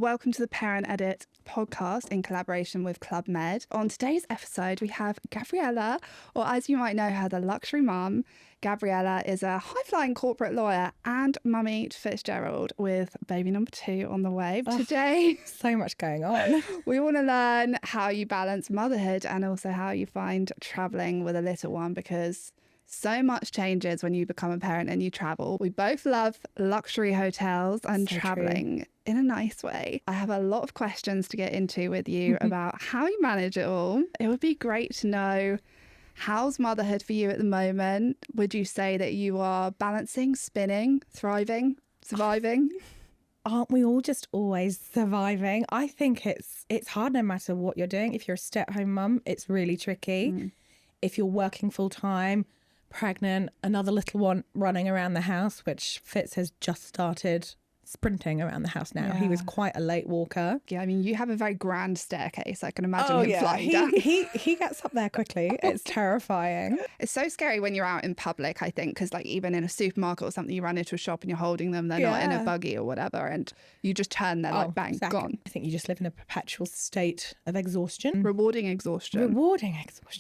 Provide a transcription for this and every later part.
welcome to the Parent Edit podcast in collaboration with Club Med. On today's episode, we have Gabriella, or as you might know her, the luxury mum. Gabriella is a high-flying corporate lawyer and mummy to Fitzgerald with baby number 2 on the way. Today, so much going on. We want to learn how you balance motherhood and also how you find travelling with a little one, because so much changes when you become a parent and you travel. We both love luxury hotels and So travelling in a nice way. I have a lot of questions to get into with you about how you manage it all. It would be great to know, how's motherhood for you at the moment? Would you say that you are balancing, spinning, thriving, surviving? Aren't we all just always surviving? I think it's hard no matter what you're doing. If you're a stay-at-home mum, it's really tricky. If you're working full-time, pregnant, another little one running around the house, which Fitz has just started sprinting around the house now. He was quite a late walker. Yeah, I mean, you have a very grand staircase. I can imagine him flying down. He gets up there quickly. It's terrifying. It's so scary when you're out in public, I think, because like even in a supermarket or something, you run into a shop and you're holding them, they're not in a buggy or whatever, and you just turn, they're like bang, gone. I think you just live in a perpetual state of exhaustion. Rewarding exhaustion.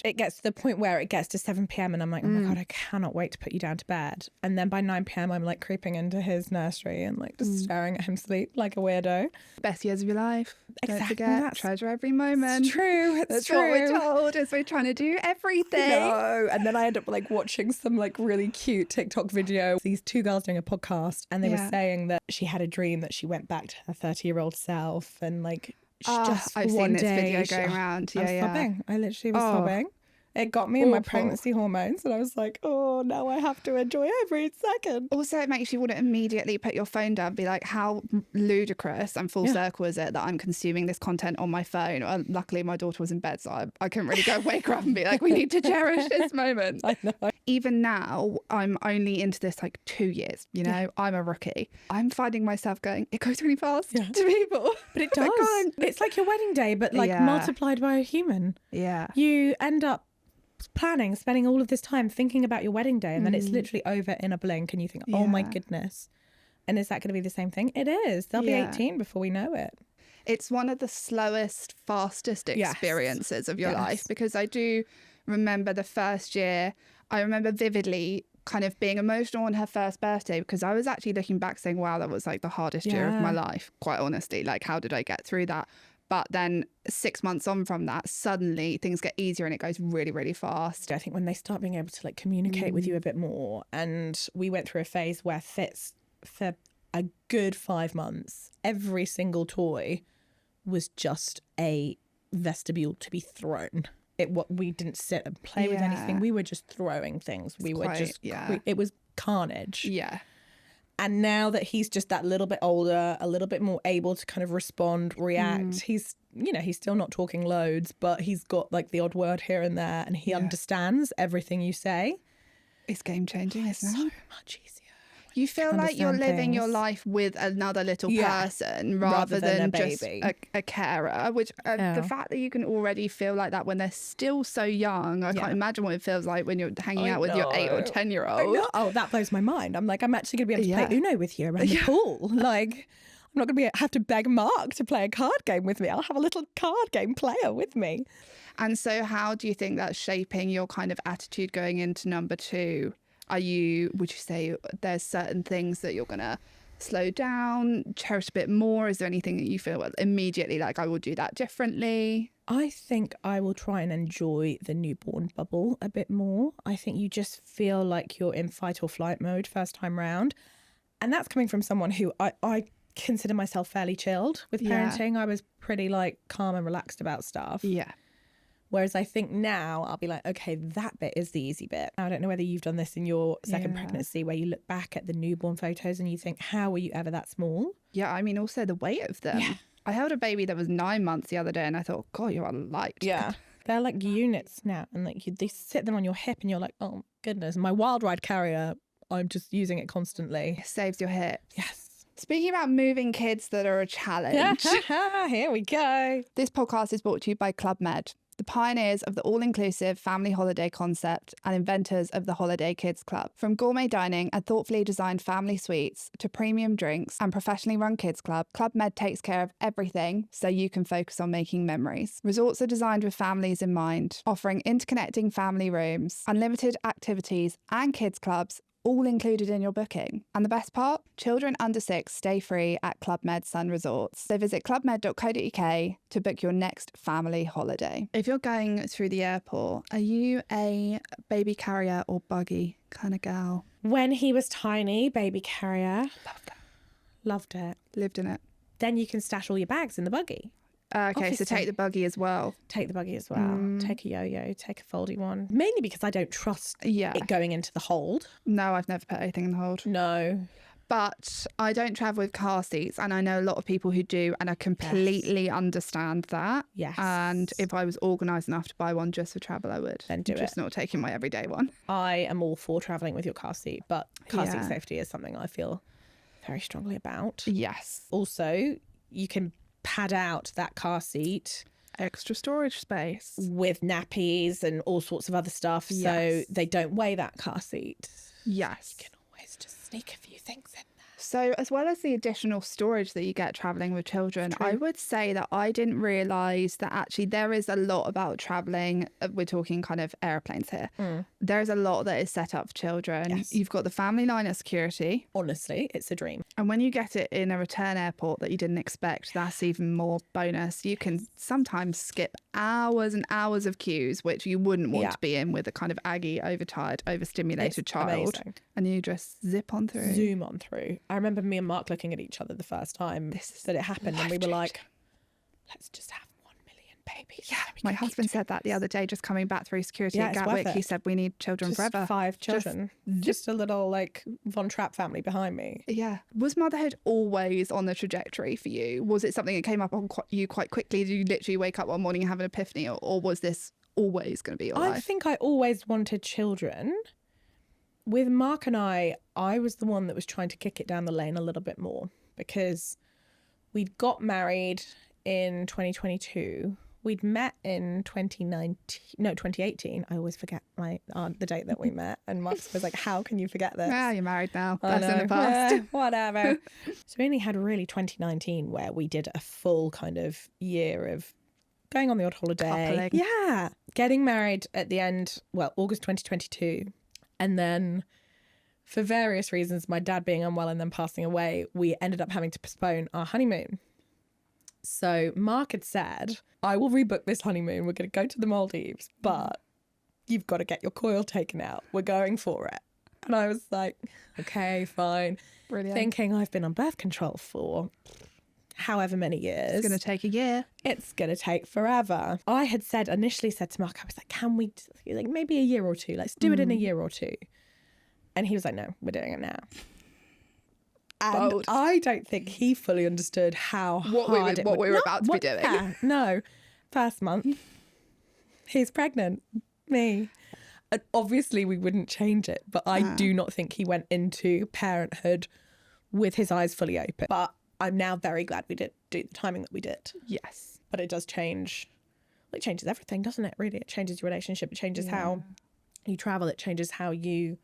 It gets to the point where it gets to 7 p.m. and I'm like, oh my God, I cannot wait to put you down to bed. And then by 9 p.m. I'm like creeping into his nursery and like just staring at him sleep like a weirdo. Best years of your life. Exactly. Don't forget, treasure every moment. It's true. That's what we're told, is we're trying to do everything. No. And then I end up like watching some like really cute TikTok video. These 2 girls doing a podcast and they were saying that she had a dream that she went back to her 30-year-old self and like I've seen this video going around. I was sobbing. I literally was sobbing. It got me in my pregnancy hormones and I was like, oh, now I have to enjoy every second. Also, it makes you want to immediately put your phone down and be like, how ludicrous and full circle is it that I'm consuming this content on my phone? Well, luckily, my daughter was in bed, so I couldn't really go wake her up and be like, we need to cherish this moment. I know. Even now, I'm only into this like 2 years, you know, I'm a rookie. I'm finding myself going, it goes really fast to people. But it does. It's like your wedding day, but like multiplied by a human. Yeah. You end up spending all of this time thinking about your wedding day and then it's literally over in a blink and you think, oh my goodness. And is that going to be the same thing? It is. They'll be 18 before we know it. It's one of the slowest, fastest experiences of your life, because I do remember the first year. I remember vividly kind of being emotional on her first birthday, because I was actually looking back saying, wow, that was like the hardest year of my life, quite honestly. Like, how did I get through that? But then 6 months on from that, suddenly things get easier and it goes really, really fast. I think when they start being able to like communicate with you a bit more, and we went through a phase where Fitz, for a good 5 months, every single toy was just a vestibule to be thrown. We didn't sit and play with anything. We were just throwing things. It was carnage. Yeah. And now that he's just that little bit older, a little bit more able to kind of respond, react, he's still not talking loads, but he's got like the odd word here and there and he understands everything you say. It's game changing, isn't it? So much easier. You feel like you're living your life with another little person rather than just a carer, which the fact that you can already feel like that when they're still so young, I can't imagine what it feels like when you're hanging out with your 8 or 10-year-old. Oh, that blows my mind. I'm like, I'm actually going to be able to play Uno with you around the pool. Like, I'm not going to have to beg Mark to play a card game with me. I'll have a little card game player with me. And so how do you think that's shaping your kind of attitude going into number 2? Would you say there's certain things that you're going to slow down, cherish a bit more? Is there anything that you feel immediately like, I will do that differently? I think I will try and enjoy the newborn bubble a bit more. I think you just feel like you're in fight or flight mode first time round. And that's coming from someone who I consider myself fairly chilled with parenting. I was pretty like calm and relaxed about stuff. Yeah. Whereas I think now I'll be like, okay, that bit is the easy bit. I don't know whether you've done this in your second pregnancy, where you look back at the newborn photos and you think, how were you ever that small? Yeah, I mean, also the weight of them. Yeah. I held a baby that was 9 months the other day and I thought, God, you are light. Yeah. They're like units now, and like they sit them on your hip and you're like, oh goodness. My wild ride carrier, I'm just using it constantly. It saves your hips. Yes. Speaking about moving kids that are a challenge. Here we go. This podcast is brought to you by Club Med. the pioneers of the all-inclusive family holiday concept and inventors of the Holiday Kids Club. From gourmet dining and thoughtfully designed family suites to premium drinks and professionally run kids club, Club Med takes care of everything so you can focus on making memories. Resorts are designed with families in mind, offering interconnecting family rooms, unlimited activities and kids clubs, all included in your booking. And the best part? Children under 6 stay free at Club Med Sun Resorts. So visit clubmed.co.uk to book your next family holiday. If you're going through the airport, are you a baby carrier or buggy kind of gal? When he was tiny, baby carrier. Loved it. Loved it. Lived in it. Then you can stash all your bags in the buggy. Okay, Obviously. so take the buggy as well. Take the buggy as well. Take a yo-yo, take a foldy one. Mainly because I don't trust it going into the hold. No, I've never put anything in the hold. No. But I don't travel with car seats, and I know a lot of people who do, and I completely understand that. Yes. And if I was organised enough to buy one just for travel, I would. Then do just it. not taking my everyday one. I am all for travelling with your car seat, but car seat safety is something I feel very strongly about. Yes. Also, you can pad out that car seat. Extra storage space. With nappies and all sorts of other stuff, so they don't weigh that car seat. Yes. You can always just sneak a few things in there. So as well as the additional storage that you get travelling with children, I would say that I didn't realise that actually there is a lot about travelling. We're talking kind of aeroplanes here. There's a lot that is set up for children. Yes. You've got the family line of security. Honestly, it's a dream. And when you get it in a return airport that you didn't expect, that's even more bonus. You can sometimes skip hours and hours of queues, which you wouldn't want to be in with a kind of aggy, overtired, overstimulated child. Amazing. And you just zip on through. Zoom on through. I remember me and Mark looking at each other the first time that it happened, and we were like, let's just have 1 million babies. Yeah, my husband said that the other day, just coming back through security at Gatwick. He said, we need children just forever. 5 children. Just a little like Von Trapp family behind me. Yeah. Was motherhood always on the trajectory for you? Was it something that came up on you quite quickly? Did you literally wake up one morning and have an epiphany, or was this always going to be your life? I think I always wanted children. With Mark and I was the one that was trying to kick it down the lane a little bit more, because we'd got married in 2022. We'd met in 2018. I always forget the date that we met. And Mark was like, how can you forget this? Yeah, you're married now. That's in the past. Whatever. So we only had really 2019 where we did a full kind of year of going on the odd holiday. Coupling. Yeah. Getting married at the end, August 2022. And then for various reasons, my dad being unwell and then passing away, we ended up having to postpone our honeymoon. So Mark had said, I will rebook this honeymoon. We're going to go to the Maldives, but you've got to get your coil taken out. We're going for it. And I was like, okay, fine. Brilliant. Thinking I've been on birth control for however many years. It's going to take a year. It's going to take forever. I had initially said to Mark, I was like, can we, like maybe a year or two? Let's do it in a year or two. And he was like, no, we're doing it now. And Bold. I don't think he fully understood how what we were about to be doing. Yeah, no. First month, he's pregnant. Me. And obviously we wouldn't change it, but I do not think he went into parenthood with his eyes fully open. But I'm now very glad we did do the timing that we did. Yes. But it does change. It changes everything, doesn't it? Really, it changes your relationship. It changes how you travel. It changes how you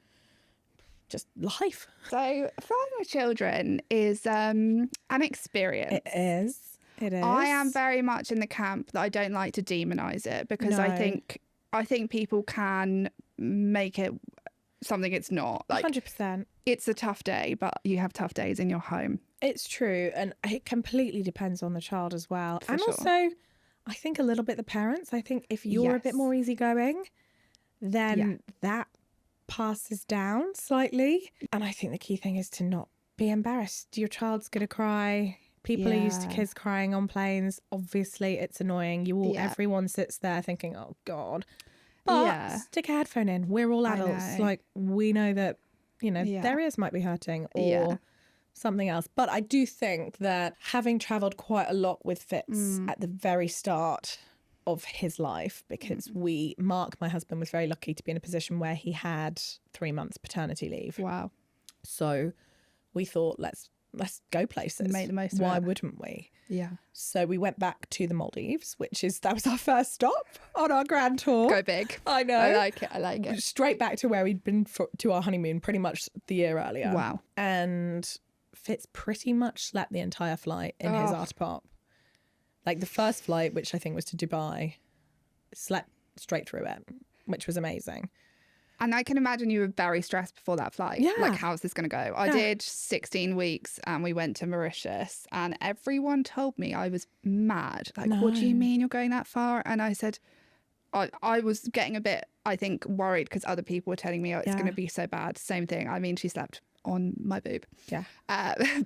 just life. So flying with children is an experience. It is. It is. I am very much in the camp that I don't like to demonise it, because No. I think people can make it something it's not. Like 100%. it's a tough day, but you have tough days in your home. It's true, and it completely depends on the child as well. For and sure. also, I think a little bit the parents. I think if you're a bit more easygoing, then that passes down slightly. And I think the key thing is to not be embarrassed. Your child's going to cry. People are used to kids crying on planes. Obviously, it's annoying. Everyone sits there thinking, oh, God. But stick a headphone in. We're all adults. Like, we know that, their ears might be hurting or something else. But I do think that having travelled quite a lot with Fitz at the very start of his life, because Mark, my husband, was very lucky to be in a position where he had 3 months paternity leave. Wow. So we thought, let's let's go places. Make the most of it. Why wouldn't we? Yeah. So we went back to the Maldives, that was our first stop on our grand tour. Go big. I know. I like it. Straight back to where we'd been to our honeymoon pretty much the year earlier. Wow. And Fitz pretty much slept the entire flight in his artapop. Like the first flight, which I think was to Dubai, slept straight through it, which was amazing. And I can imagine you were very stressed before that flight. Yeah. Like, how's this going to go? I did 16 weeks and we went to Mauritius and everyone told me I was mad. Like, what do you mean you're going that far? And I said, I was getting a bit, I think, worried because other people were telling me, oh, it's going to be so bad. Same thing. I mean, she slept on my boob. Yeah.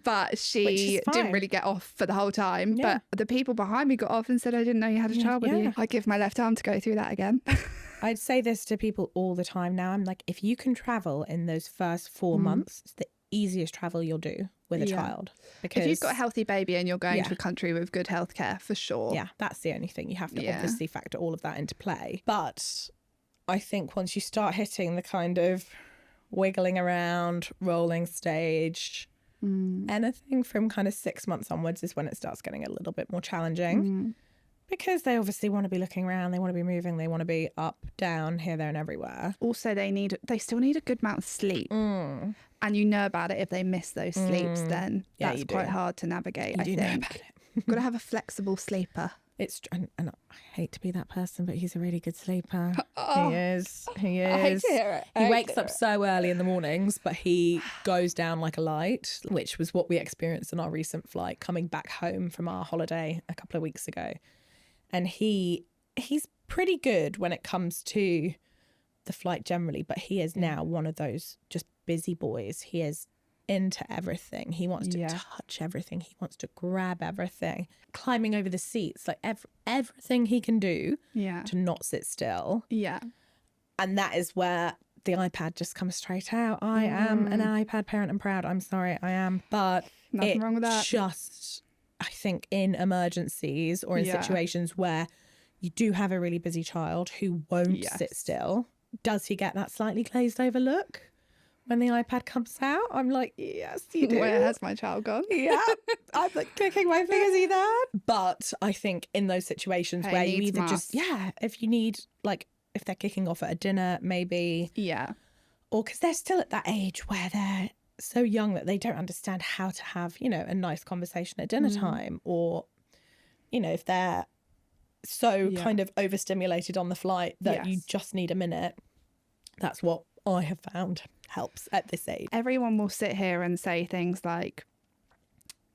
But she didn't really get off for the whole time. Yeah. But the people behind me got off and said, I didn't know you had a child with you. I give my left arm to go through that again. I'd say this to people all the time now. I'm like, if you can travel in those first 4 months, it's the easiest travel you'll do with a child. Because if you've got a healthy baby and you're going to a country with good healthcare, for sure. Yeah, that's the only thing. You have to obviously factor all of that into play. But I think once you start hitting the kind of wiggling around, rolling stage, anything from kind of 6 months onwards is when it starts getting a little bit more challenging. Because they obviously want to be looking around, they want to be moving, they want to be up, down, here, there and everywhere. Also, they still need a good amount of sleep. And you know about it if they miss those sleeps, then that's quite hard to navigate, I think. Know about it. You've got to have a flexible sleeper. And I hate to be that person, but he's a really good sleeper. He is. I hate to hear it. He wakes up so early in the mornings, but he goes down like a light, which was what we experienced on our recent flight coming back home from our holiday a couple of weeks ago. And he's pretty good when it comes to the flight generally, but he is now one of those just busy boys. He is into everything. He wants to touch everything. He wants to grab everything. Climbing over the seats, like everything he can do to not sit still. Yeah. And that is where the iPad just comes straight out. I am an iPad parent and proud. I'm sorry, I am. But nothing wrong with that. Just, I think in emergencies or in situations where you do have a really busy child who won't sit still, does he get that slightly glazed over look when the iPad comes out? I'm like, yes, you do. Where has my child gone? Yeah. I'm like clicking my fingers, is he there? But I think in those situations where you either just, if you need, like, if they're kicking off at a dinner, maybe. Yeah. Or because they're still at that age where they're so young that they don't understand how to have, you know, a nice conversation at dinner time. Or, you know, if they're so kind of overstimulated on the flight that you just need a minute. That's what I have found helps at this age. Everyone will sit here and say things like,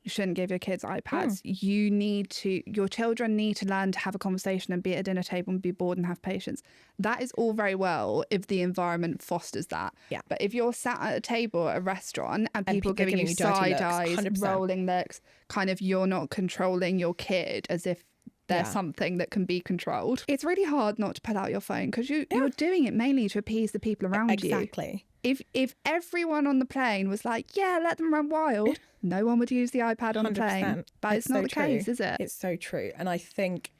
you shouldn't give your kids iPads. Your children need to learn to have a conversation and be at a dinner table and be bored and have patience. That is all very well if the environment fosters that. Yeah. But if you're sat at a table at a restaurant and people giving you side eyes, 100%. Rolling looks, kind of you're not controlling your kid as if they're something that can be controlled. It's really hard not to pull out your phone because you're doing it mainly to appease the people around you. Exactly. If everyone on the plane was like, yeah, let them run wild, no one would use the iPad on a plane. But it's not the case, is it? It's so true. And I think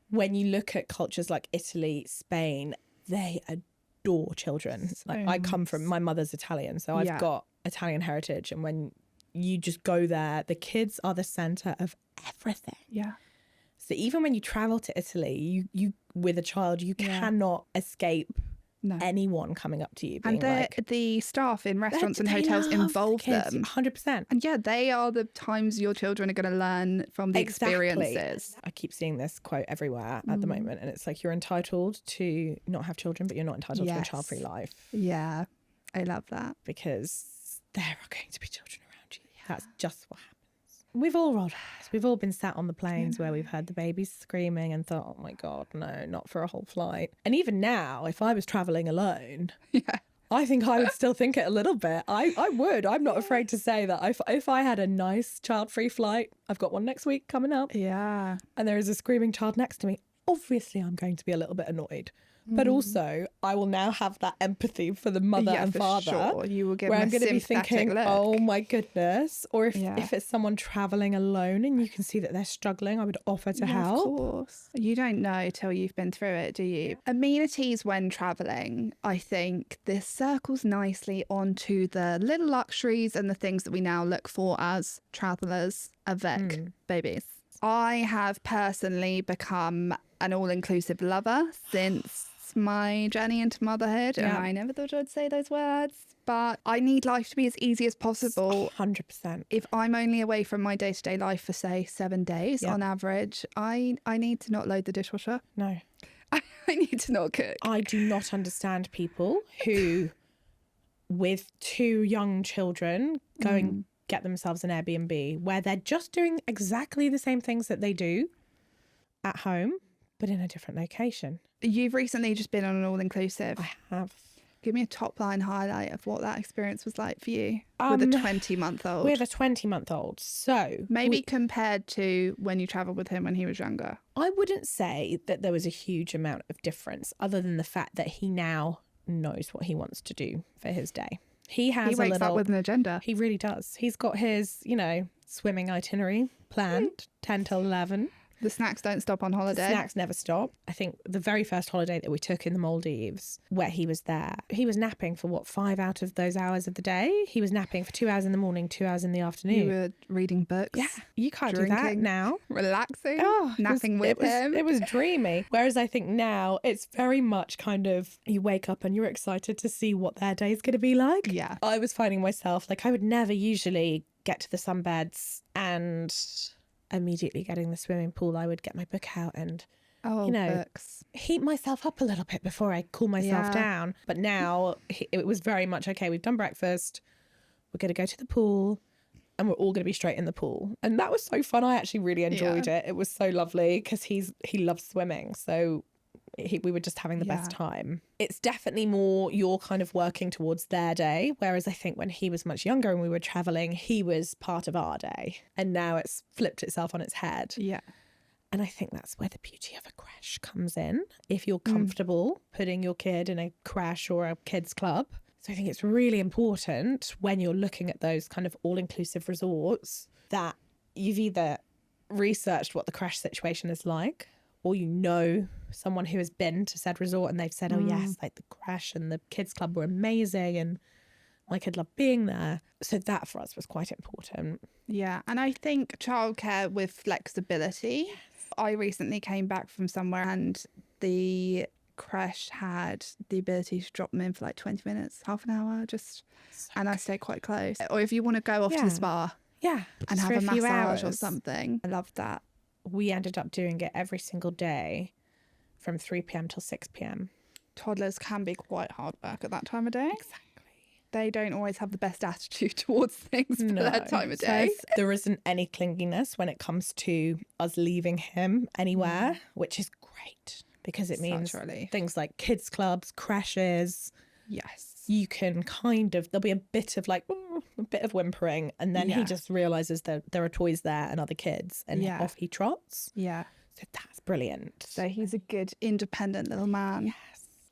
when you look at cultures like Italy, Spain, they adore children. Like I come from, my mother's Italian, so I've got Italian heritage. And when you just go there, the kids are the centre of everything. Yeah. So even when you travel to Italy, you with a child, you cannot escape anyone coming up to you being the staff in restaurants and hotels involve them 100%. And they are the times your children are going to learn from the experiences. I keep seeing this quote everywhere at the moment, and it's like, you're entitled to not have children, but you're not entitled to a child-free life. Yeah, I love that, because there are going to be children around you. That's just what happens. We've all rolled eyes. We've all been sat on the planes where we've heard the babies screaming and thought, oh my God, no, not for a whole flight. And even now, if I was travelling alone, I think I would still think it a little bit. I would. I'm not afraid to say that if I had a nice child-free flight, I've got one next week coming up. Yeah. And there is a screaming child next to me, obviously I'm going to be a little bit annoyed. But also, I will now have that empathy for the mother and father. Sure. You will give where them I'm going to be thinking, look. oh my goodness. Or if it's someone traveling alone and you can see that they're struggling, I would offer to help. Of course. You don't know till you've been through it, do you? Amenities when traveling, I think this circles nicely onto the little luxuries and the things that we now look for as travellers avec babies. I have personally become an all-inclusive lover since my journey into motherhood, and I never thought I'd say those words, but I need life to be as easy as possible. 100%. If I'm only away from my day-to-day life for, say, 7 days on average, I need to not load the dishwasher. No. I need to not cook. I do not understand people who, with 2 young children, going get themselves an Airbnb where they're just doing exactly the same things that they do at home, but in a different location. You've recently just been on an all-inclusive. I have. Give me a top-line highlight of what that experience was like for you with a 20-month-old. With a 20-month-old. So maybe compared to when you travelled with him when he was younger. I wouldn't say that there was a huge amount of difference other than the fact that he now knows what he wants to do for his day. He wakes up with an agenda. He really does. He's got his, swimming itinerary planned, 10 till 11. The snacks don't stop on holiday. Snacks never stop. I think the very first holiday that we took in the Maldives, where he was there, he was napping for 5 out of those hours of the day? He was napping for 2 hours in the morning, 2 hours in the afternoon. You were reading books. Yeah, you can't do that now. Relaxing, napping with him. It was dreamy. Whereas I think now it's very much kind of, you wake up and you're excited to see what their day is going to be like. Yeah. I was finding myself, I would never usually get to the sunbeds and immediately getting the swimming pool. I would get my book out and books. Heat myself up a little bit before I cool myself down. But now it was very much, okay, we've done breakfast, we're going to go to the pool, and we're all going to be straight in the pool. And that was so fun. I actually really enjoyed it. It was so lovely because he loves swimming. So we were just having the best time. It's definitely more you're kind of working towards their day. Whereas I think when he was much younger and we were traveling, he was part of our day. And now it's flipped itself on its head. Yeah. And I think that's where the beauty of a creche comes in. If you're comfortable putting your kid in a creche or a kids club. So I think it's really important when you're looking at those kind of all-inclusive resorts that you've either researched what the creche situation is like, or someone who has been to said resort and they've said, oh yes, the creche and the kids club were amazing and my kid loved being there. So that for us was quite important. Yeah, and I think childcare with flexibility. Yes. I recently came back from somewhere and the creche had the ability to drop them in for 20 minutes, half an hour, and I stay quite close. Or if you want to go off to the spa and have a massage or something. I love that. We ended up doing it every single day from 3 p.m. till 6 p.m. Toddlers can be quite hard work at that time of day. Exactly. They don't always have the best attitude towards things for that time of day. There isn't any clinginess when it comes to us leaving him anywhere, which is great because it means things like kids clubs, creches. Yes. You can there'll be a bit of whimpering, and then he just realizes that there are toys there and other kids, and off he trots. Yeah. So that's brilliant. So he's a good independent little man. Yes.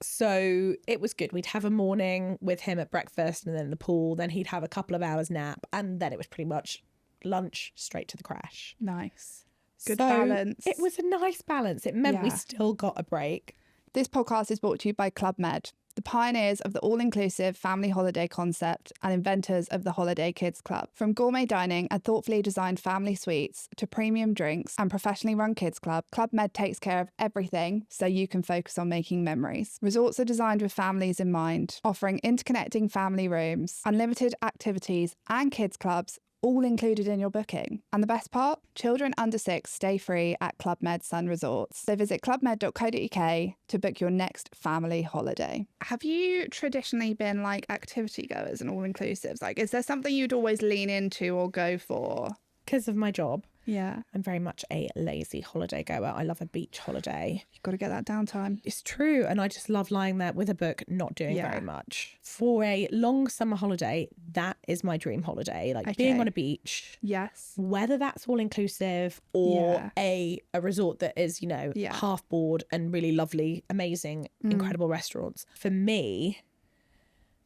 So it was good. We'd have a morning with him at breakfast and then the pool. Then he'd have a couple of hours nap, and then it was pretty much lunch straight to the creche. Nice. Good balance. It was a nice balance. It meant we still got a break. This podcast is brought to you by Club Med, the pioneers of the all-inclusive family holiday concept and inventors of the Holiday Kids Club. From gourmet dining and thoughtfully designed family suites to premium drinks and professionally run kids club, Club Med takes care of everything so you can focus on making memories. Resorts are designed with families in mind, offering interconnecting family rooms, unlimited activities and kids clubs, all included in your booking. And the best part? Children under 6 stay free at Club Med Sun Resorts. So visit clubmed.co.uk to book your next family holiday. Have you traditionally been activity goers and all-inclusives? Is there something you'd always lean into or go for? Because of my job. Yeah. I'm very much a lazy holiday goer. I love a beach holiday. You've got to get that downtime. It's true. And I just love lying there with a book, not doing very much. For a long summer holiday, that is my dream holiday. Like being on a beach. Yes. Whether that's all inclusive or a resort that is, you know, half board and really lovely, amazing, incredible restaurants. For me,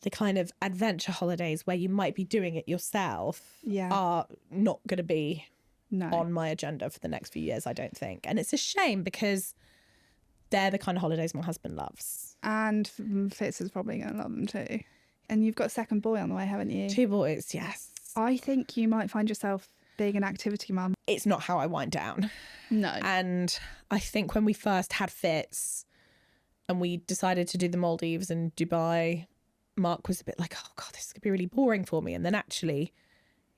the kind of adventure holidays where you might be doing it yourself are not going to be on my agenda for the next few years, I don't think. And it's a shame because they're the kind of holidays my husband loves. And Fitz is probably going to love them too. And you've got a second boy on the way, haven't you? 2 boys, yes. I think you might find yourself being an activity mum. It's not how I wind down. No. And I think when we first had Fitz and we decided to do the Maldives and Dubai, Mark was a bit like, oh God, this could be really boring for me. And then actually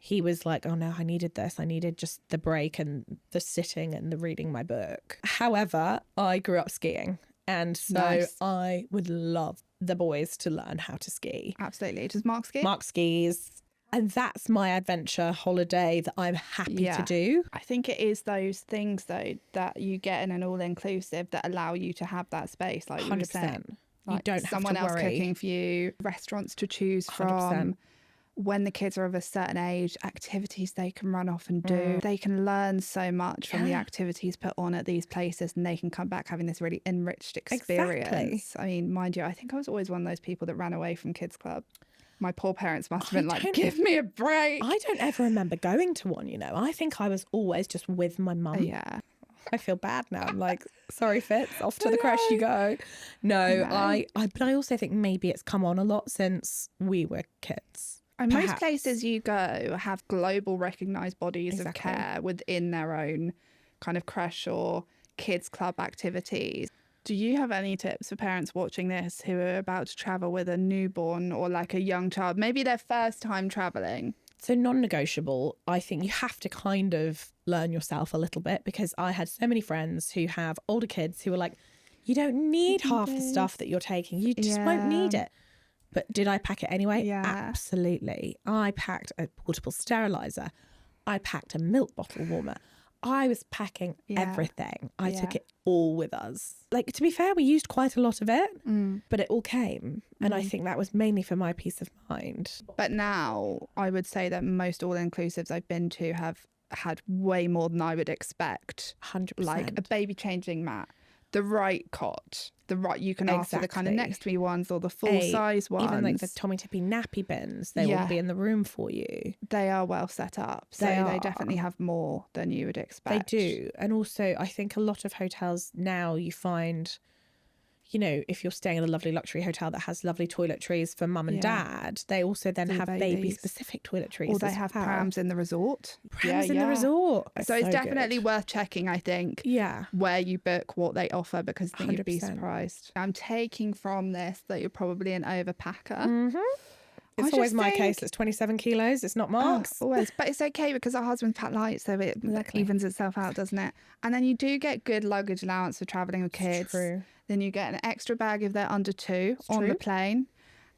he was like, oh no, I needed this. I needed just the break and the sitting and the reading my book. However, I grew up skiing. And so I would love the boys to learn how to ski. Absolutely. Does Mark ski? Mark skis. And that's my adventure holiday that I'm happy to do. I think it is those things, though, that you get in an all-inclusive that allow you to have that space, like 100%. Like, you don't have to worry. Someone else cooking for you, restaurants to choose from. 100%. When the kids are of a certain age, activities they can run off and do. They can learn so much from the activities put on at these places, and they can come back having this really enriched experience. Exactly. I mean, mind you, I think I was always one of those people that ran away from kids club. My poor parents must have been like, give me a break. I don't ever remember going to one, you know. I think I was always just with my mum. Yeah. I feel bad now. I'm like, sorry, Fitz, off to the crash you go. No, but I also think maybe it's come on a lot since we were kids. And most places you go have global recognised bodies of care within their own kind of crash or kids club activities. Do you have any tips for parents watching this who are about to travel with a newborn or like a young child, maybe their first time travelling? So non-negotiable, I think you have to kind of learn yourself a little bit, because I had so many friends who have older kids who were like, you don't need half the stuff that you're taking. You just won't need it. But did I pack it anyway? Yeah. Absolutely. I packed a portable steriliser. I packed a milk bottle warmer. I was packing everything. I took it all with us. Like, to be fair, we used quite a lot of it, but it all came. And I think that was mainly for my peace of mind. But now I would say that most all-inclusives I've been to have had way more than I would expect. 100%. Like a baby changing mat, the right cot, you can ask for the kind of next to me ones or the full size ones. Even like the Tommy Tippy nappy bins, they will be in the room for you. They are well set up. So they definitely have more than you would expect. They do. And also I think a lot of hotels now you find, you know, if you're staying in a lovely luxury hotel that has lovely toiletries for mum and dad, they also then have baby-specific toiletries. Or they have prams in the resort. Prams in the resort. So it's definitely worth checking, I think, yeah, where you book, what they offer, because I think 100%. you'd be surprised. I'm taking from this that you're probably an overpacker. Mm-hmm. It's always my case. It's 27 kilos. It's not Mark's. Always. But it's okay because our husband's fat light, so it evens itself out, doesn't it? And then you do get good luggage allowance for travelling with kids. It's true. Then you get an extra bag if they're under 2 on the plane.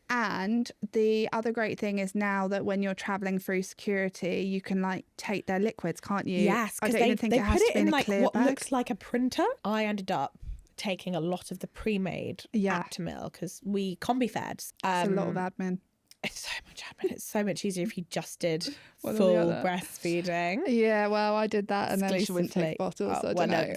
And the other great thing is now that when you're travelling through security, you can like take their liquids, can't you? Yes, because they put it in like what looks like a printer. I ended up taking a lot of the pre-made Aptamil because we combi fed. It's a lot of admin. It's so much admin. It's so much easier if you just did full breastfeeding. Yeah, well, I did that and then she wouldn't take bottles. So I don't know.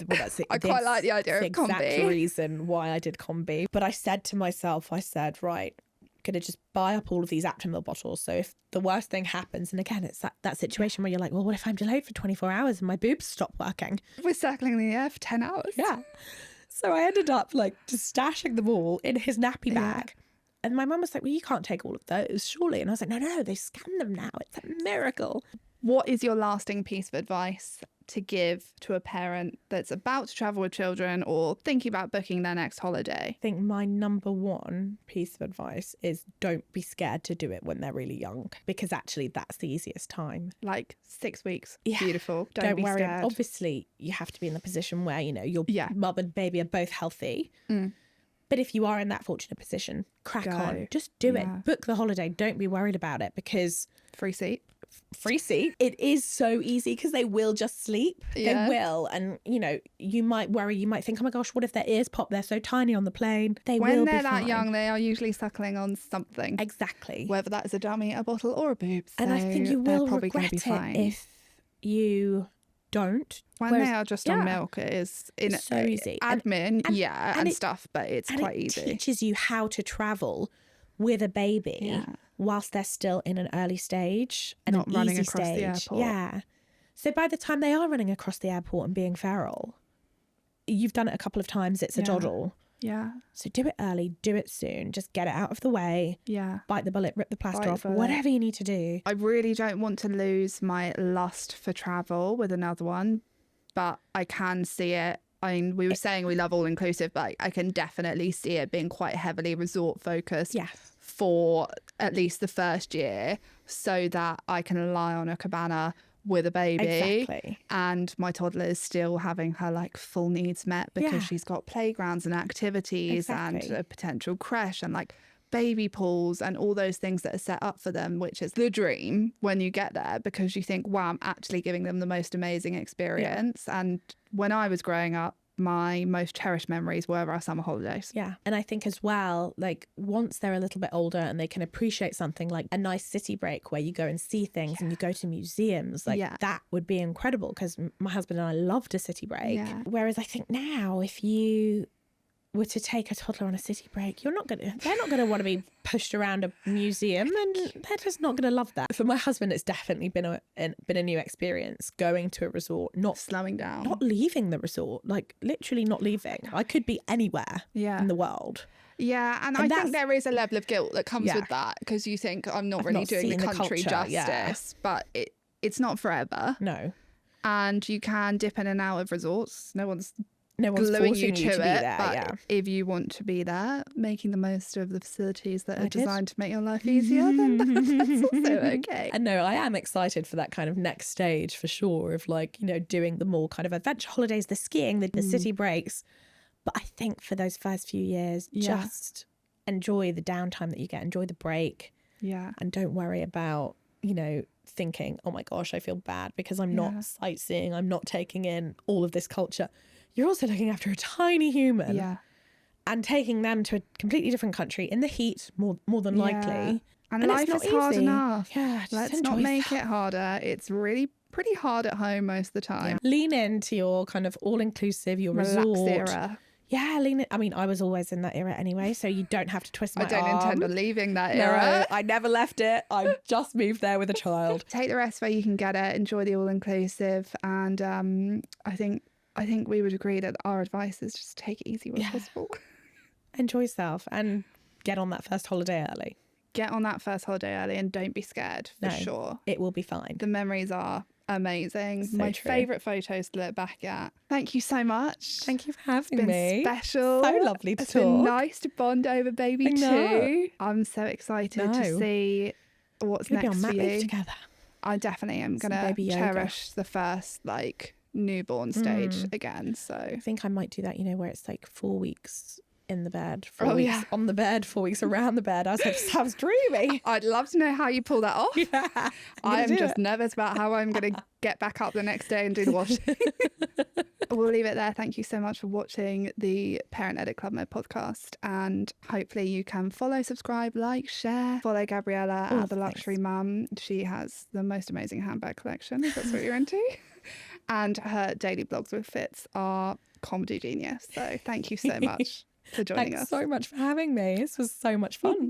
I quite like the idea of combi. That's the exact reason why I did combi. But I said to myself, right, I'm going to just buy up all of these Aptamil bottles. So if the worst thing happens, and again, it's that situation where you're like, well, what if I'm delayed for 24 hours and my boobs stop working? We're circling in the air for 10 hours. Yeah. So I ended up like just stashing them all in his nappy bag. And my mum was like, well, you can't take all of those, surely. And I was like, no, they scan them now. It's a miracle. What is your lasting piece of advice to give to a parent that's about to travel with children or thinking about booking their next holiday? I think my number one piece of advice is don't be scared to do it when they're really young, because actually that's the easiest time. Like 6 weeks. Yeah. Beautiful. Don't be worry. Scared. Obviously, you have to be in the position where, you know, your mum and baby are both healthy. But if you are in that fortunate position, crack on. Just do it. Book the holiday. Don't be worried about it, because free seat. free seat. It is so easy because they will just sleep. Yeah. They will. And, you know, you might worry, you might think, oh my gosh, what if their ears pop? They're so tiny on the plane. They will be fine. When they're that young, they are usually suckling on something. Exactly. Whether that is a dummy, a bottle or a boob. And I think you will regret it if you don't. When they are just on milk, it is so easy. Admin, and stuff, but it's quite easy. It teaches you how to travel with a baby whilst they're still in an early stage and not an running easy across stage. the airport. Yeah. So by the time they are running across the airport and being feral, you've done it a couple of times. It's a doddle. Yeah. So do it early, do it soon. Just get it out of the way. Yeah. Bite the bullet, rip the plaster off, whatever you need to do. I really don't want to lose my lust for travel with another one, but I can see it. I mean, we were saying we love all inclusive, but I can definitely see it being quite heavily resort focused for at least the first year, so that I can lie on a cabana with a baby and my toddler is still having her like full needs met because she's got playgrounds and activities and a potential creche and like baby pools and all those things that are set up for them, which is the dream when you get there, because you think, wow, I'm actually giving them the most amazing experience. And when I was growing up, my most cherished memories were our summer holidays. Yeah. And I think as well, like once they're a little bit older and they can appreciate something like a nice city break where you go and see things and you go to museums, like that would be incredible, because my husband and I loved a city break. Whereas I think now if you were to take a toddler on a city break, they're not going to want to be pushed around a museum, and they're just not going to love that. For my husband, it's definitely been a new experience going to a resort, not slowing down, not leaving the resort, like literally not leaving. I could be anywhere in the world. Yeah, and I think there is a level of guilt that comes with that, because you think I'm not really doing the country justice, but it's not forever. No. And you can dip in and out of resorts. No one's gluing you to be there, but if you want to be there, making the most of the facilities that are designed to make your life easier, then that's also okay. And no, I am excited for that kind of next stage for sure, of like, you know, doing the more kind of adventure holidays, the skiing, the city breaks. But I think for those first few years, just enjoy the downtime that you get, enjoy the break. Yeah. And don't worry about, you know, thinking, oh my gosh, I feel bad because I'm not sightseeing, I'm not taking in all of this culture. You're also looking after a tiny human and taking them to a completely different country in the heat, more than likely. And life is hard enough. Yeah, let's not make it harder. It's really pretty hard at home most of the time. Lean into your kind of all-inclusive, your resort era. Yeah, lean in. I mean, I was always in that era anyway, so you don't have to twist my arm. I don't intend on leaving that era. I never left it. I just moved there with a child. Take the rest where you can get it. Enjoy the all-inclusive. And I think we would agree that our advice is just take it easy when possible. Enjoy yourself and get on that first holiday early. Get on that first holiday early and don't be scared, for sure. It will be fine. The memories are amazing. So my true. favourite photos to look back at. Thank you so much. Thank you for having me. It's been special. So lovely to it's talk. It's been nice to bond over baby too. I'm so excited to see what's next on for you. leave together. I definitely am going to cherish the first newborn stage again. So I think I might do that, you know, where it's like 4 weeks in the bed, 4 weeks on the bed, 4 weeks around the bed. I was like, sounds dreamy. I'd love to know how you pull that off. I am just nervous about how I'm going to get back up the next day and do the washing. We'll leave it there. Thank you so much for watching the Parent Edit Club Med podcast, and hopefully you can follow, subscribe, like, share. Follow Gabriella at The Luxury Mum. She has the most amazing handbag collection, if that's what you're into. And her daily blogs with Fitz are comedy genius. So thank you so much for joining us. Thanks so much for having me. This was so much fun.